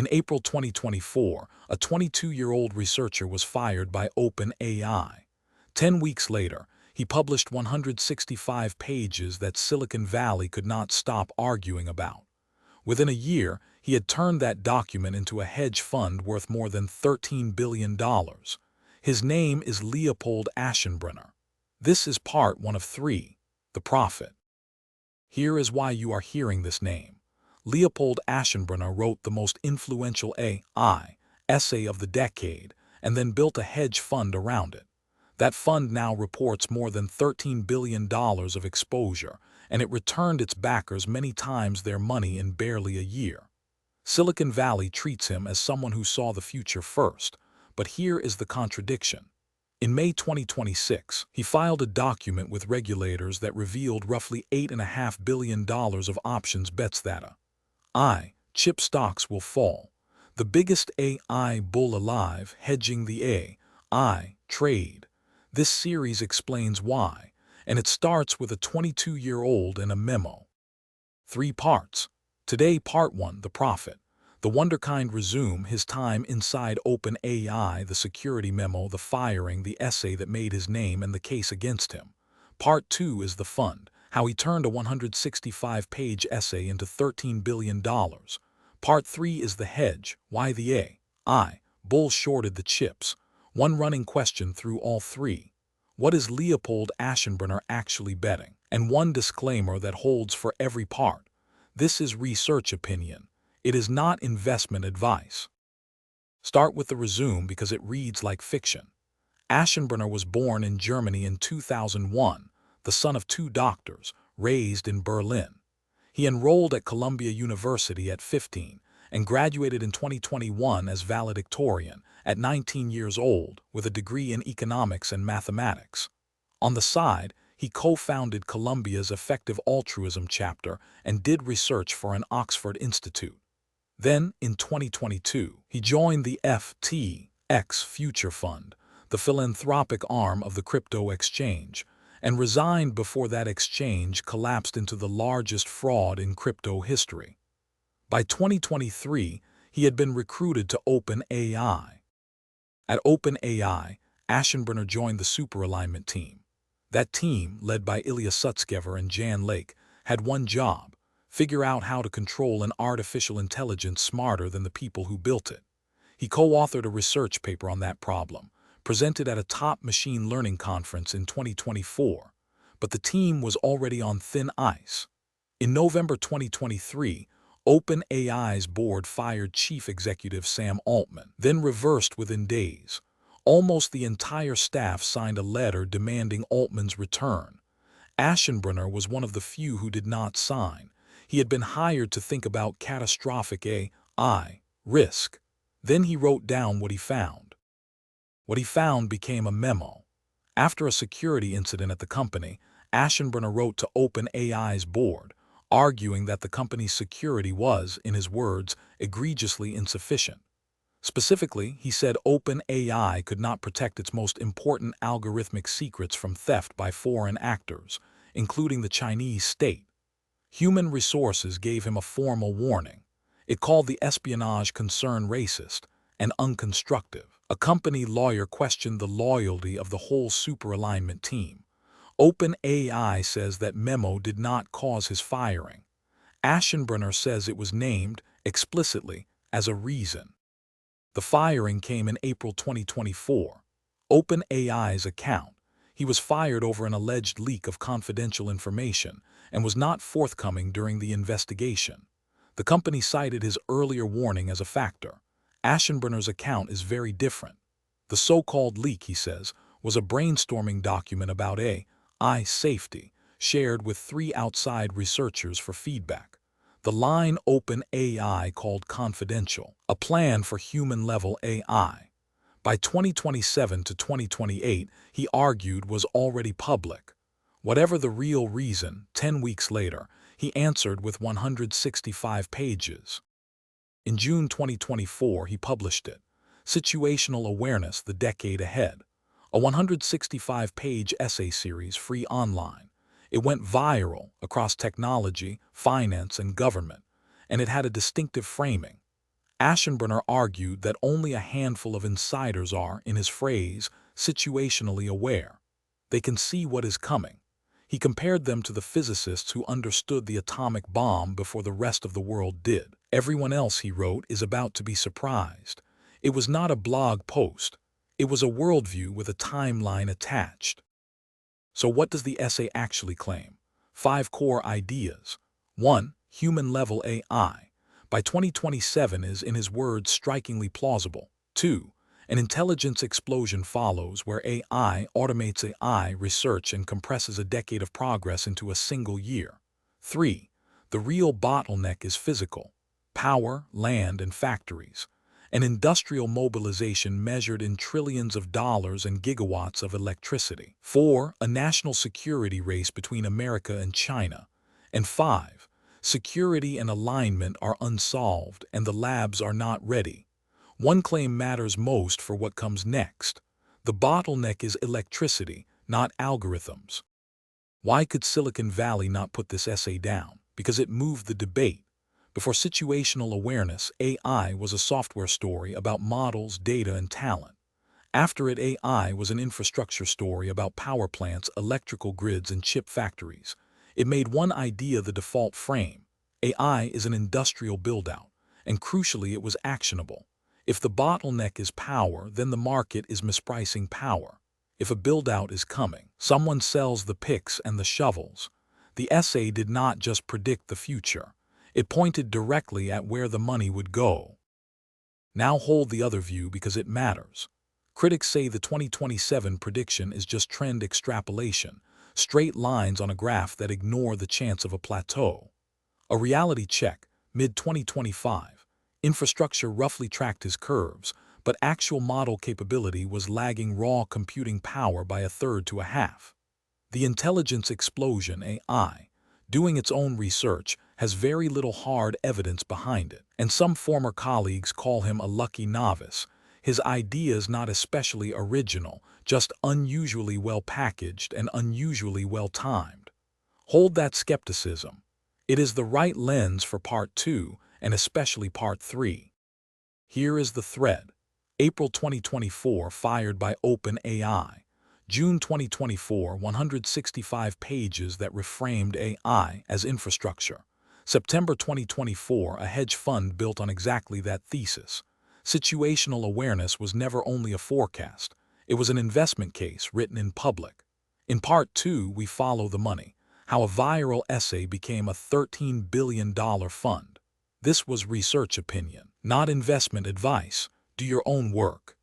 In April 2024, a 22-year-old researcher was fired by OpenAI. 10 weeks later, he published 165 pages that Silicon Valley could not stop arguing about. Within a year, he had turned that document into a hedge fund worth more than $13 billion. His name is Leopold Aschenbrenner. This is part 1 of 3, The Prophet. Here is why you are hearing this name. Leopold Aschenbrenner wrote the most influential AI essay of the decade and then built a hedge fund around it. That fund now reports more than $13 billion of exposure, and it returned its backers many times their money in barely a year. Silicon Valley treats him as someone who saw the future first, but here is the contradiction. In May 2026, he filed a document with regulators that revealed roughly $8.5 billion of options bets that chip stocks will fall. The biggest AI bull alive, hedging the AI trade. This series explains why, and it starts with a 22-year-old and a memo. 3 parts. Today, part 1, The Prophet. The wunderkind resume his time inside OpenAI, the security memo, the firing, the essay that made his name, and the case against him. Part 2 is The Fund, how he turned a 165-page essay into $13 billion. Part 3 is The Hedge, why the AI bull shorted the chips. One running question through all 3. What is Leopold Aschenbrenner actually betting? And one disclaimer that holds for every part. This is research opinion. It is not investment advice. Start with the resume because it reads like fiction. Aschenbrenner was born in Germany in 2001, the son of 2 doctors, raised in Berlin. He enrolled at Columbia University at 15 and graduated in 2021 as valedictorian at 19 years old with a degree in economics and mathematics. On the side, he co-founded Columbia's Effective Altruism chapter and did research for an Oxford Institute. Then, in 2022, he joined the FTX Future Fund, the philanthropic arm of the crypto exchange, and resigned before that exchange collapsed into the largest fraud in crypto history. By 2023, he had been recruited to OpenAI. At OpenAI, Aschenbrenner joined the Superalignment team. That team, led by Ilya Sutskever and Jan Lake, had one job: figure out how to control an artificial intelligence smarter than the people who built it. He co-authored a research paper on that problem, presented at a top machine learning conference in 2024, but the team was already on thin ice. In November 2023, OpenAI's board fired Chief Executive Sam Altman, then reversed within days. Almost the entire staff signed a letter demanding Altman's return. Aschenbrenner was one of the few who did not sign. He had been hired to think about catastrophic AI risk. Then he wrote down what he found. What he found became a memo. After a security incident at the company, Aschenbrenner wrote to OpenAI's board, arguing that the company's security was, in his words, egregiously insufficient. Specifically, he said OpenAI could not protect its most important algorithmic secrets from theft by foreign actors, including the Chinese state. Human Resources gave him a formal warning. It called the espionage concern racist and unconstructive. A company lawyer questioned the loyalty of the whole Superalignment team. OpenAI says that memo did not cause his firing. Aschenbrenner says it was named, explicitly, as a reason. The firing came in April 2024. OpenAI's account. He was fired over an alleged leak of confidential information and was not forthcoming during the investigation. The company cited his earlier warning as a factor. Aschenbrenner's account is very different. The so-called leak, he says, was a brainstorming document about AI safety, shared with 3 outside researchers for feedback. The line OpenAI called confidential, a plan for human-level AI. By 2027 to 2028, he argued was already public. Whatever the real reason, 10 weeks later, he answered with 165 pages. In June 2024, he published it, Situational Awareness, the Decade Ahead, a 165-page essay series free online. It went viral across technology, finance, and government, and it had a distinctive framing. Aschenbrenner argued that only a handful of insiders are, in his phrase, situationally aware. They can see what is coming. He compared them to the physicists who understood the atomic bomb before the rest of the world did. Everyone else, he wrote, is about to be surprised. It was not a blog post. It was a worldview with a timeline attached. So what does the essay actually claim? 5 core ideas. 1. Human-level AI. By 2027 is, in his words, strikingly plausible. 2. An intelligence explosion follows where AI automates AI research and compresses a decade of progress into a single year. 3. The real bottleneck is physical. Power, land, and factories. An industrial mobilization measured in trillions of dollars and gigawatts of electricity. 4. A national security race between America and China. And 5. Security and alignment are unsolved and the labs are not ready. One claim matters most for what comes next. The bottleneck is electricity, not algorithms. Why could Silicon Valley not put this essay down? Because it moved the debate. Before situational awareness, AI was a software story about models, data, and talent. After it, AI was an infrastructure story about power plants, electrical grids, and chip factories. It made one idea the default frame. AI is an industrial build-out, and crucially, it was actionable. If the bottleneck is power, then the market is mispricing power. If a build-out is coming, someone sells the picks and the shovels. The essay did not just predict the future. It pointed directly at where the money would go. Now hold the other view because it matters. Critics say the 2027 prediction is just trend extrapolation, straight lines on a graph that ignore the chance of a plateau. A reality check, mid-2025. Infrastructure roughly tracked his curves, but actual model capability was lagging raw computing power by 1/3 to 1/2. The intelligence explosion, AI, doing its own research, has very little hard evidence behind it, and some former colleagues call him a lucky novice. His ideas not especially original, just unusually well packaged and unusually well timed. Hold that skepticism. It is the right lens for Part 2 and especially Part 3. Here is the thread. April 2024, fired by OpenAI. June 2024, 165 pages that reframed AI as infrastructure. September 2024, a hedge fund built on exactly that thesis. Situational awareness was never only a forecast. It was an investment case written in public. In Part 2, we follow the money, how a viral essay became a $13 billion fund. This was research opinion, not investment advice. Do your own work.